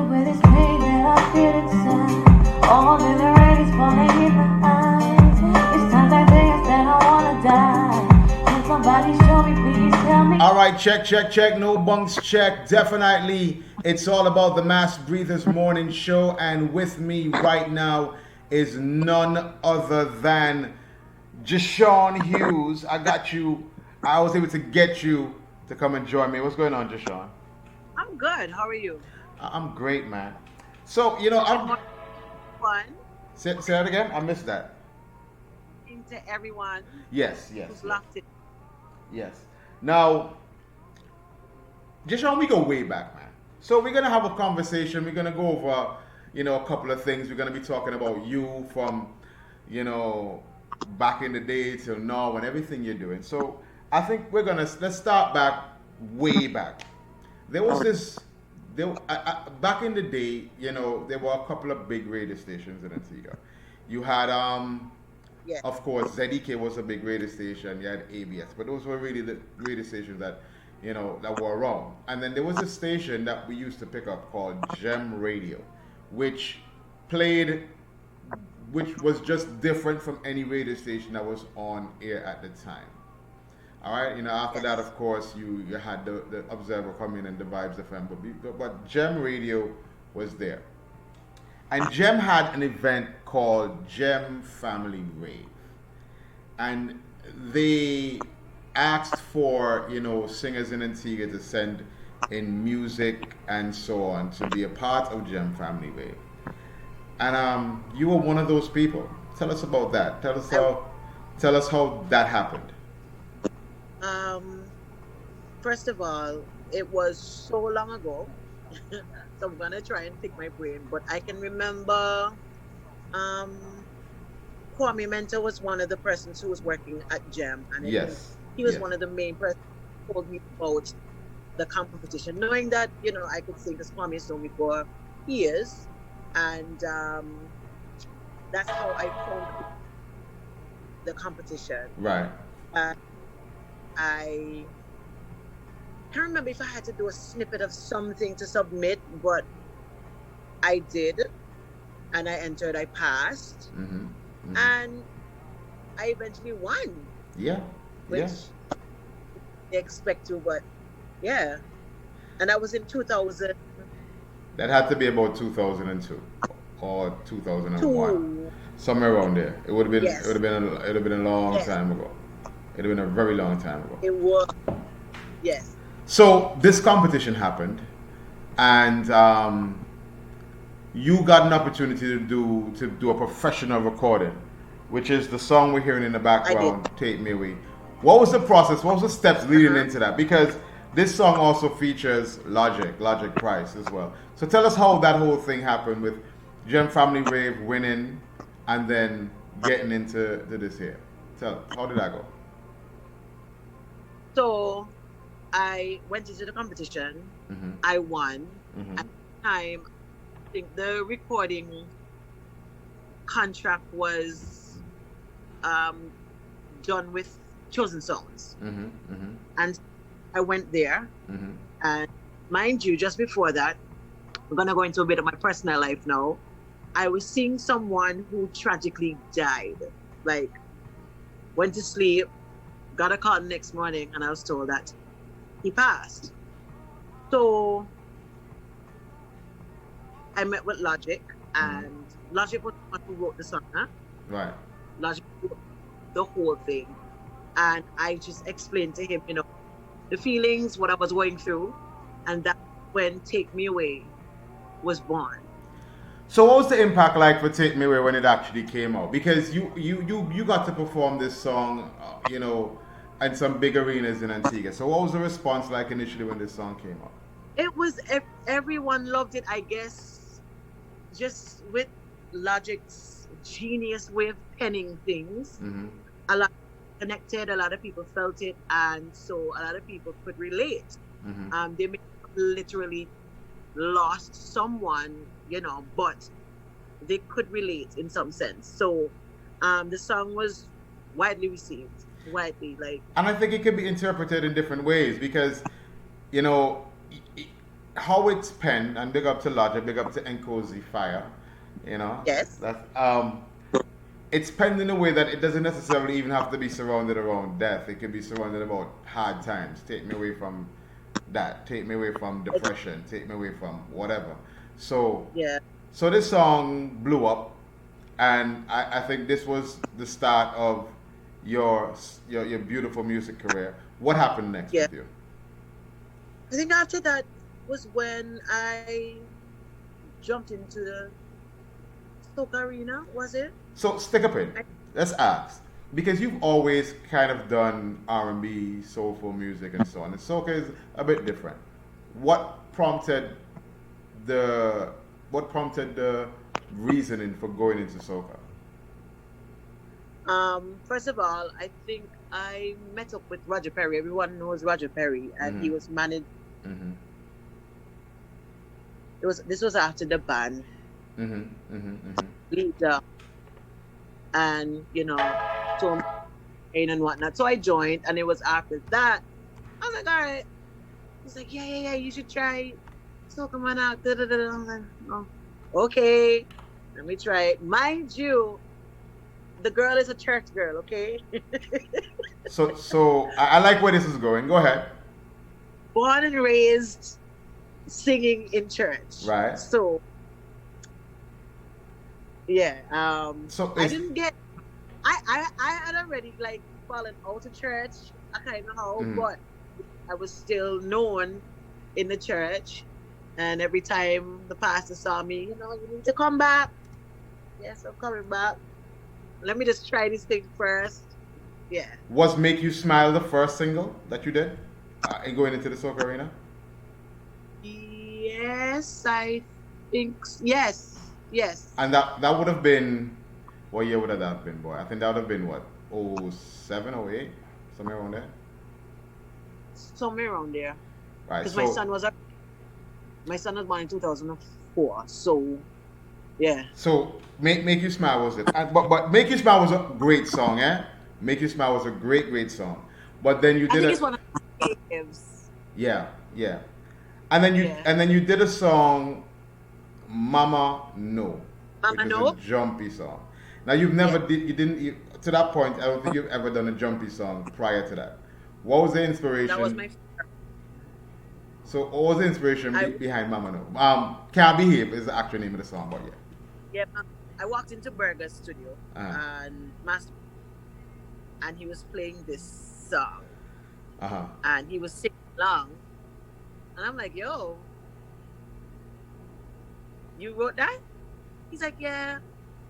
filled with this pain that I feel inside. All the rain is falling in my eyes. It's times like this that I wanna die. Can somebody show me, please tell me? All right, check. No bunks, check. Definitely, it's all about the Mass Breathers Morning Show, and with me right now is none other than Jashan Hughes. I got you. I was able to get you to come and join me. What's going on, Jashan? I'm good. How are you? I'm great, man. So, Good I'm. morning, everyone. Say that again? I missed that. To everyone Yes. who's locked in. Yes. Now, Jashan, we go way back, man. So we're gonna have a conversation. We're gonna go over, a couple of things. We're gonna be talking about you from, back in the day till now and everything you're doing. So I think let's start back way back. There was this. Back in the day, there were a couple of big radio stations in Antigua. You had Yes. of course, ZDK was a big radio station. You had ABS, but those were really the radio stations that, that were around. And then there was a station that we used to pick up called Gem Radio, which was just different from any radio station that was on air at the time. All right, after that, of course, you had the Observer come in and the Vibes FM, but Gem Radio was there. And Gem had an event called Gem Family Rave. And they asked for, singers in Antigua to send in music and so on to be a part of Gem Family Rave. And you were one of those people. Tell us about that. Tell us how that happened. First of all, it was so long ago. So I'm gonna try and pick my brain, but I can remember Kwame Mentor was one of the persons who was working at GEM, and Yes. he was Yes. one of the main persons who told me about the competition, knowing that I could sing because Kwame has known me for years, and that's how I found the competition. Right. I can't remember if I had to do a snippet of something to submit, but I did, and I entered. I passed, Mm-hmm. Mm-hmm. and I eventually won, Yeah. which they expect to, but yeah. And that was in 2002. That had to be about 2002 or 2001, somewhere around there. It would have been. Yes. It would have been a long Yes. time ago. It would have been a very long time ago. It was, yes. So this competition happened, and you got an opportunity to do a professional recording, which is the song we're hearing in the background, "Take Me Away." What was the process? What was the steps leading into that? Because this song also features Logic Price as well. So tell us how that whole thing happened with Gem Family Rave winning, and then getting into this here. How did that go? So I went into the competition. Mm-hmm. I won. Mm-hmm. At the time, I think the recording contract was done with Chosen Songs. Mm-hmm. Mm-hmm. And I went there. Mm-hmm. And mind you, just before that, I'm going to go into a bit of my personal life now. I was seeing someone who tragically died. Like, went to sleep, got a call the next morning, and I was told that he passed. So I met with Logic, and Logic was the one who wrote the song. Huh? Right. Logic wrote the whole thing. And I just explained to him, the feelings, what I was going through, and that when Take Me Away was born. So what was the impact like for Take Me Away when it actually came out? Because you got to perform this song, in some big arenas in Antigua. So what was the response like initially when this song came out? It was, everyone loved it, I guess, just with Logic's genius way of penning things. Mm-hmm. A lot connected, a lot of people felt it, and so a lot of people could relate. Mm-hmm. They may have literally lost someone, but they could relate in some sense. So the song was widely received, and I think it can be interpreted in different ways because how it's penned, and big up to Lodger, big up to Encozy Fire, you know, Yes. that it's penned in a way that it doesn't necessarily even have to be surrounded around death. It can be surrounded about hard times. Take me away from that. Take me away from depression. Take me away from whatever. So, Yeah. so this song blew up, and I think this was the start of your beautiful music career. What happened next Yeah. with you? I think after that was when I jumped into the soca arena, was it? So stick a pin. I, Let's ask, because you've always kind of done R&B, soulful music, and so on. And soca is a bit different. What prompted the what prompted the reasoning for going into soca? First of all, I think I met up with Roger Perry. Everyone knows Roger Perry, and he Mm-hmm. was managed. Mm-hmm. This was after the band Mm-hmm. Mm-hmm. leader, and so and whatnot. So I joined, and it was after that. I was like, all right. He's like, yeah. You should try Soca Monarch. Da, da, da, da. I was like, oh, okay. Let me try it. Mind you, the girl is a church girl. Okay. So I like where this is going. Go ahead. Born and raised singing in church. Right. So yeah, So I is didn't get. I had already like fallen out of church. I kind of know, mm, but I was still known in the church. And every time the pastor saw me, you need to come back. Yes, I'm coming back. Let me just try this thing first. Yeah. was "Make You Smile" the first single that you did in going into the soca arena? Yes, I think yes. Yes. And that would have been, what year would that have been, boy? I think that would have been what, 07, 08, somewhere around there. Somewhere around there. Right. Because So my son was born in 2004. So yeah. so make You Smile was it? But Make You Smile was a great song, eh? Make You Smile was a great song. But then you I did think a it's one of the games. yeah. And Yeah. then you did a song, Mama No, which Mama was No? a jumpy song. Now Yeah. you didn't to that point. I don't think you've ever done a jumpy song prior to that. What was the That was inspiration? my So what was the inspiration I behind Mama No? Can't Behave is the actual name of the song, but yeah. yeah, I walked into Burger's studio Uh and Master and he was playing this song huh. and he was singing along and I'm like, yo, you wrote that? He's like, yeah.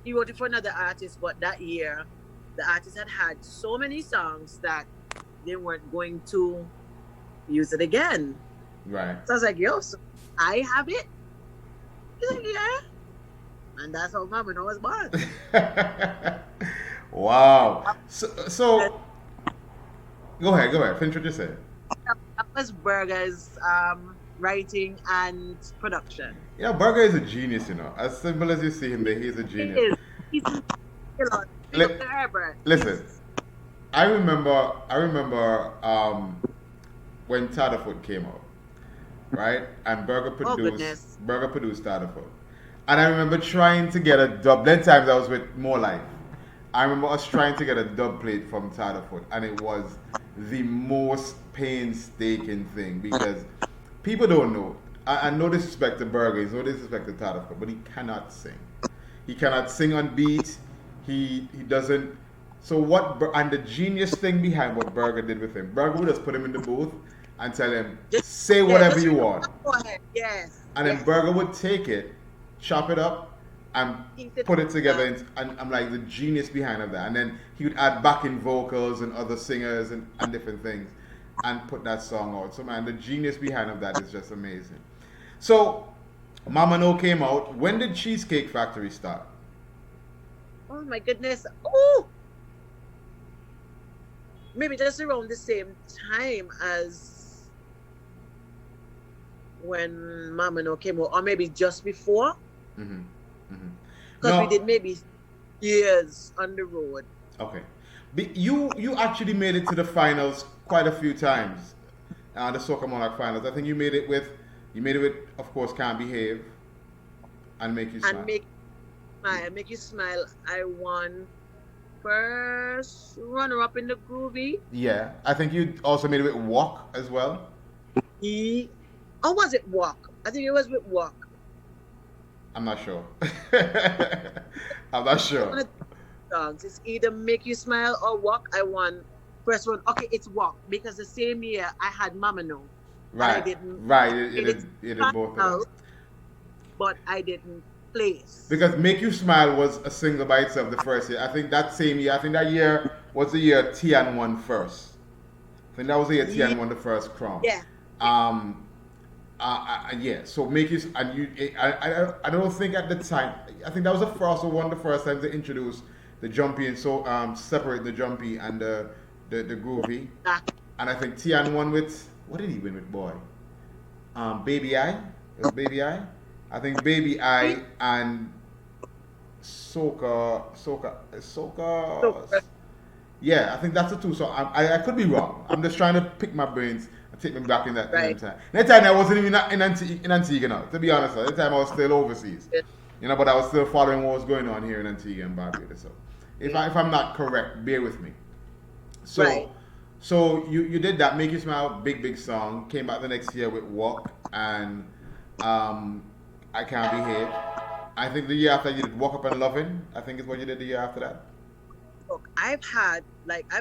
He wrote it for another artist, but that year the artist had so many songs that they weren't going to use it again. Right. So I was like, yo, so I have it? He's like, yeah. And that's how Mama No was born. Wow. So go ahead. Finish what you said. That was Burger's writing and production. Yeah, Burger is a genius, you know. As simple as you see him there, he's a He genius. is. He's Li- Dr. Herbert. Listen, I remember when Tadderfoot came out, right? And Oh goodness. Burger produced Tadderfoot. And I remember trying to get a dub. Then times I was with More Life. I remember us trying to get a dub plate from Tadderfoot, and it was the most painstaking thing because people don't know. And no disrespect to Burger, he's no disrespect to Tadderfoot, but he cannot sing. He cannot sing on beat. He doesn't. So and the genius thing behind what Burger did with him, Burger would just put him in the booth and tell him, Just say yeah, whatever just you read the want. Go ahead. Yes. And then Yes. Burger would take it, chop it up, and He did put it together. that. And I'm like the genius behind of that. And then he would add backing vocals and other singers and different things and put that song out. So man, the genius behind of that is just amazing. So Mama No came out. When did Cheesecake Factory start? Oh my goodness. Oh, maybe just around the same time as when Mama No came out, or maybe just before, Mm-hmm. Mm-hmm. because we No, did maybe years on the road. okay. You actually made it to the finals quite a few times. The Soca Monarch finals. I think you made it with You made it with, of course, Can't Behave and Make You and Smile. Make You Smile. I won first runner up in the groovy. Yeah, I think you also made it with Walk as well. E or was it Walk? I think it was with Walk. I'm not sure. I'm not One sure. of the songs. It's either Make You Smile or Walk. I won first one. Okay, it's Walk because the same year I had Mama No, and I Right, didn't. right. It's It did both of them. but I didn't place. Because Make You Smile was a single by itself the first year. I think that same year, I think that year was the year Tian won first. I think that was the year Yeah, Tian won the first crown. yeah, Um, yeah. So Make You and you. I don't think at the time. I think that was the first one of the first times they introduced the jumpy and so separate the jumpy and the groovy. that, And I think Tian won with what did he win with, boy? Baby I. It was Baby I. I think Baby I and Soca. Yeah, I think that's the two. So I could be wrong. I'm just trying to pick my brains and take me back in that right. time. That time I wasn't even in Antigua now. To be honest, at that time I was still overseas. But I was still following what was going on here in Antigua and Barbuda. So if I'm not correct, bear with me. So Right. so you did that, Make You Smile, big song. Came back the next year with Walk and I Can't Behave. I think the year after you did Walk Up and Lovin'. I think is what you did the year after that. Look, I've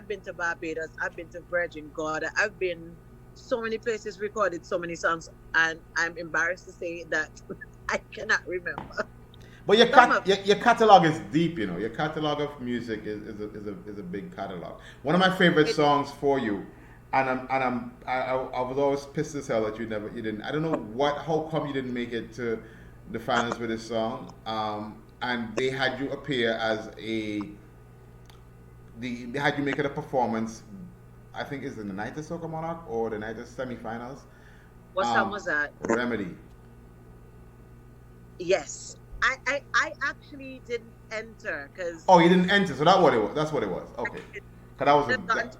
been to Barbados, I've been to Virgin Gorda, I've been so many places, recorded so many songs, and I'm embarrassed to say that I cannot remember. But Some of your catalog is deep, you know. Your catalog of music is a big catalog. One of my favorite it. songs for you, I was always pissed as hell that you didn't. I don't know how come you didn't make it to the finals with this song. And they had you appear as they had you make it a performance. I think it's in the Night of Soca Monarch or the Night of semifinals. What song was that? Remedy. Yes. I actually didn't enter because Oh, you didn't enter, so that's what it was. Okay, 'cause that was it had gotten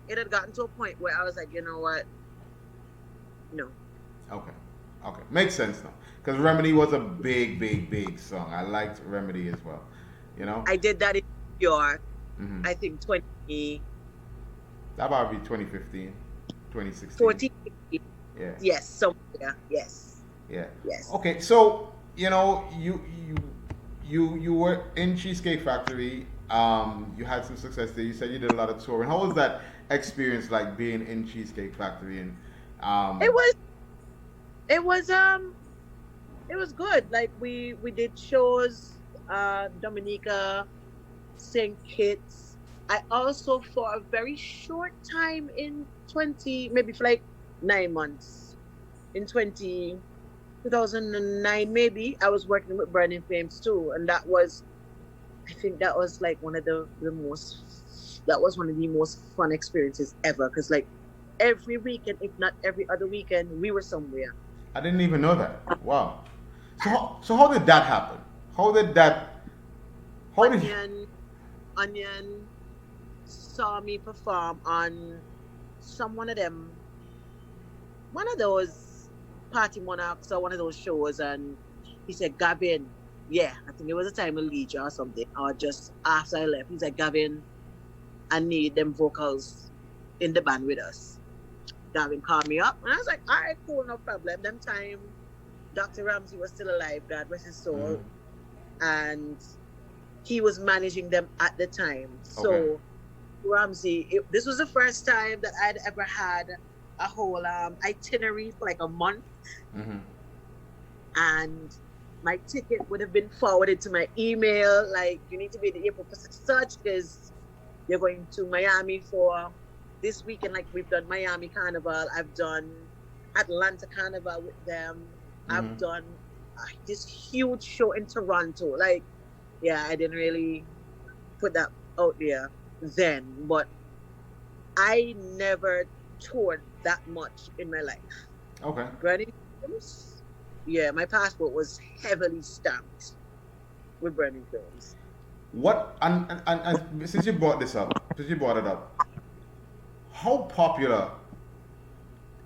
it had gotten to a point where I was like, you know what? No. okay, makes sense now. Because Remedy was a big song. I liked Remedy as well. You know, I did that in New York, hmm I think 2014. that about be 2015, 2016. Yeah, Yes, somewhere. Yes. yeah. Yes. Okay, so you were in Cheesecake Factory. You had some success there. You said you did a lot of touring. How was that experience like being in Cheesecake Factory and It was it was it was good. Like we did shows, Dominica, St. Kitts. I also for a very short time in 20, maybe for like 9 months in 2009, maybe I was working with Burning Flames too, and that was, I think that was like one of the most, that was one of the most fun experiences ever, because like every weekend, if not every other weekend, we were somewhere. I didn't even know that. Wow. So how did that happen? How did that? How did? Onion saw me perform on some one of those Party Monarchs or one of those shows, and he said, Gavin, yeah, I think it was a time of Leisure or something, or just after I left. He said, Gavin, I need them vocals in the band with us. Gavin called me up, and I was like, all right, cool, no problem. Them time, Dr. Ramsey was still alive, God rest his soul, and he was managing them at the time. So Okay. Ramsey, this was the first time that I'd ever had a whole itinerary for like a month, Mm-hmm. and my ticket would have been forwarded to my email. Like, you need to be in the airport for such because you're going to Miami for this weekend. Like, we've done Miami Carnival, I've done Atlanta Carnival with them, I've Mm-hmm. done this huge show in Toronto. Like, yeah, I didn't really put that out there then, but I never toured that much in my life. Okay. Burning Films, yeah, my passport was heavily stamped with Burning Films. What and since you brought it up, how popular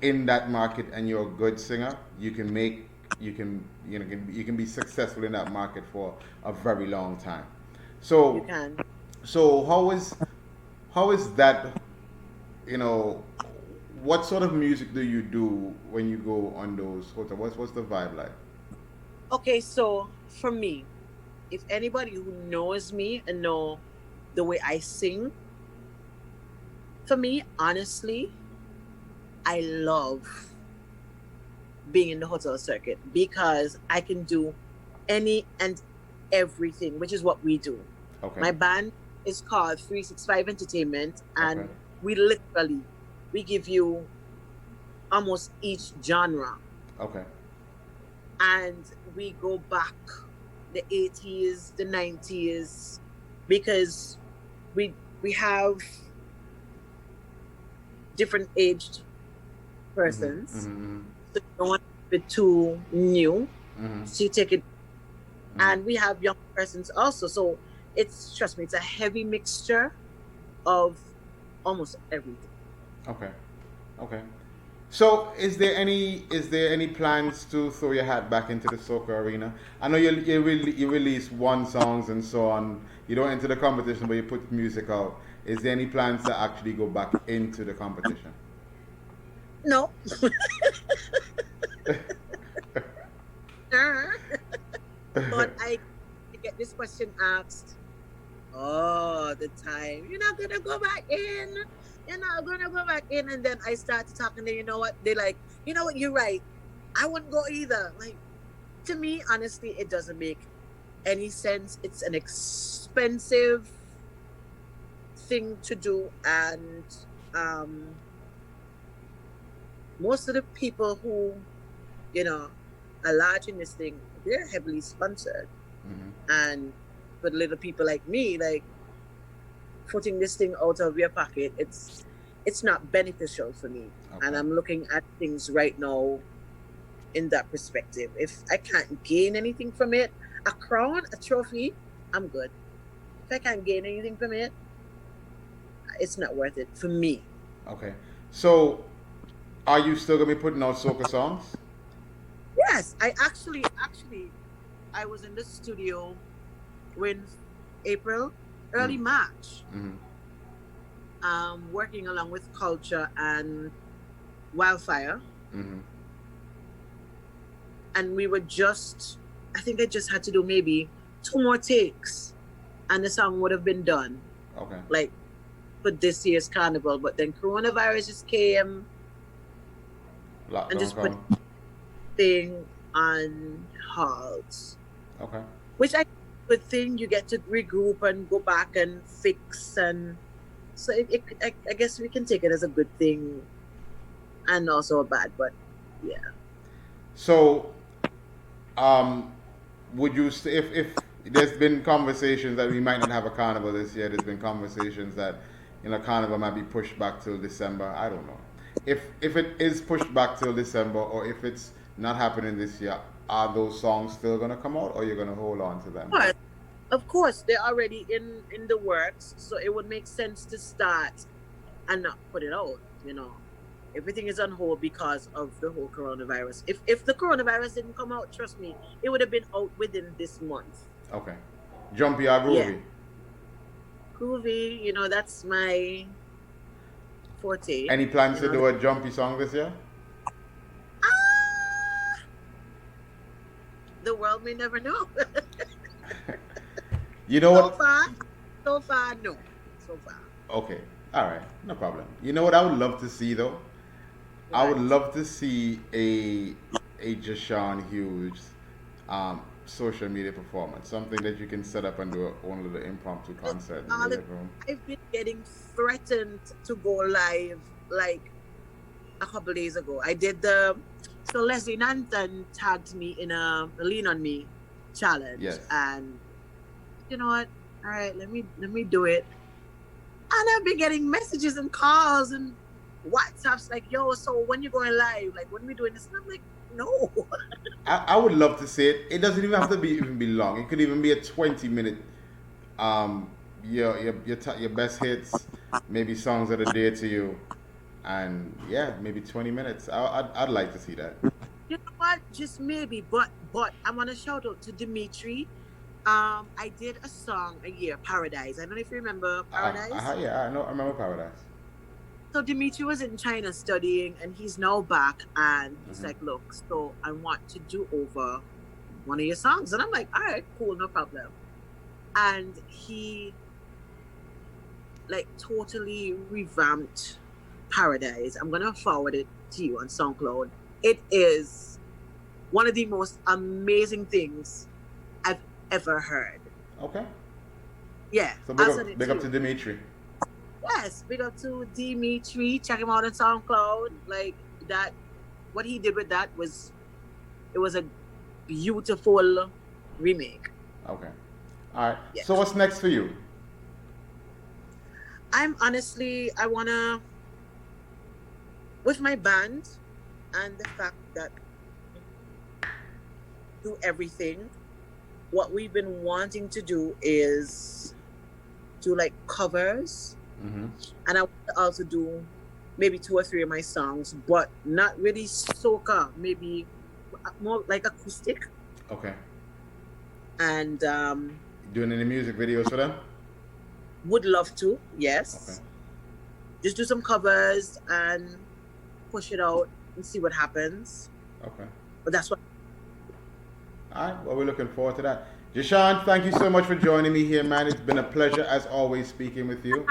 in that market and you're a good singer, you can be successful in that market for a very long time. You So can. so how is that, you know, what sort of music do you do when you go on those hotels? What's the vibe like? Okay, so for me, if anybody who knows me and know the way I sing, for me, honestly, I love being in the hotel circuit because I can do any and everything, which is what we do. Okay. My band is called 365 Entertainment, Okay. and we give you almost each genre, Okay. and we go back the 80s, the 90s, because we have different aged Mhm. persons. Mhm. So you don't want to keep it too new. Mhm. So you take it, Mhm. and we have young persons also. So it's, trust me, it's a heavy mixture of almost everything. Okay. Okay. So, is there any plans to throw your hat back into the soccer arena? I know you release one songs and so on. You don't enter the competition, but you put music out. Is there any plans to actually go back into the competition? No, but I get this question asked all the time. You're not gonna go back in. You're not gonna go back in, and then I start to talk, and then you know what? They like, you know what? You're right. I wouldn't go either. Like, to me, honestly, it doesn't make any sense. It's an expensive thing to do, and um, most of the people who you know are large in this thing, they're heavily sponsored, Hmm. and for little people like me, like putting this thing out of your pocket, it's not beneficial for me. And Okay. I'm looking at things right now in that perspective. If I can't gain anything from it, a crown, a trophy, I'm good. If I can't gain anything from it, it's not worth it for me. Okay. So, are you still gonna be putting out soca songs? Yes, I actually I was in the studio when April, early Mm. March, Mm-hmm. working along with Culture and Wildfire, Mm-hmm. and we were just, I think I just had to do maybe two more takes, and the song would have been done, Okay. like for this year's carnival. But then coronavirus just came and Lockdown just put come. thing on hold, Okay. which I good thing. You get to regroup and go back and fix, and so I guess we can take it as a good thing and also a bad, but yeah. So, um, would you if there's been conversations that we might not have a carnival this year? There's been conversations that, you know, carnival might be pushed back till December. I don't know. If it is pushed back till December, or if it's not happening this year, are those songs still gonna come out, or you're gonna hold on to them? But of course, they're already in the works, so it would make sense to start and not put it out. Everything is on hold because of the whole coronavirus. If the coronavirus didn't come out, trust me, it would have been out within this month. Okay. Jumpy or Yeah, groovy? groovy. That's my forte. Any plans You to know, do a jumpy song this year? ah, the world may never know. You know so what? far, so far, no. So far, Okay. All right. No problem. You know what I would love to see though? I would what? love to see a Jashan Hughes social media performance, something that you can set up and do a own little impromptu concert in All your the, living room. I've been getting threatened to go live like a couple days ago. I did the so Leslie Nanton tagged me in a Lean on Me challenge, Yes. and you know what? All right, let me do it. And I've been getting messages and calls and WhatsApps like, "Yo, so when you going live? Like, when we doing this?" And I'm like, "No." I would love to see it. It doesn't even have to be even be long. It could even be a 20-minute your best hits, maybe songs that are dear to you, And yeah, maybe 20 minutes. I'd like to see that. You know what? Just maybe, but I want to shout out to Dimitri. I did a song a year, Paradise. I don't know if you remember Paradise. Yeah, I know. I remember Paradise. So Dimitri was in China studying, and he's now back. And he's Hmm. like, "Look, so I want to do over one of your songs." And I'm like, "All right, cool, no problem." And he like totally revamped Paradise. I'm gonna forward it to you on SoundCloud. It is one of the most amazing things I've ever heard. Okay. Yeah, So I'll send it big to up to you. Dimitri. Yes, big up to Dimitri. Check him out on SoundCloud. Like that, what he did with that was it was a beautiful remake. Okay. All right. Yes. So what's next for you? I'm honestly, I wanna with my band and the fact that do everything. What we've been wanting to do is do like covers, Mm-hmm. and I want to also do maybe 2 or 3 of my songs, but not really soca, maybe more like acoustic. Okay. And Doing any music videos for them? would love to, Okay. yes. Just do some covers and push it out and see what happens. Okay. But that's what. All right. Well, we're looking forward to that. Jashan, thank you so much for joining me here, man. It's been a pleasure as always speaking with you.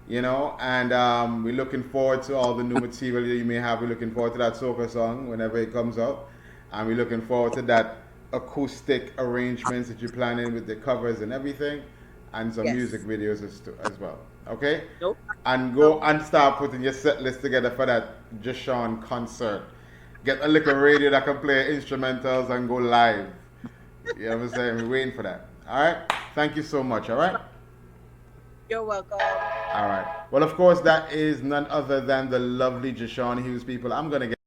And we're looking forward to all the new material that you may have. We're looking forward to that soca song whenever it comes out, and we're looking forward to that acoustic arrangements that you're planning with the covers and everything, and some Yes. music videos as well. Okay? Nope. And go and start putting your set list together for that Jashan concert. Get a little radio that can play instrumentals and go live. You know what I'm saying? We're waiting for that. All right? Thank you so much. All right? You're welcome. All right. Well, of course, that is none other than the lovely Jashan Hughes, people. I'm going to get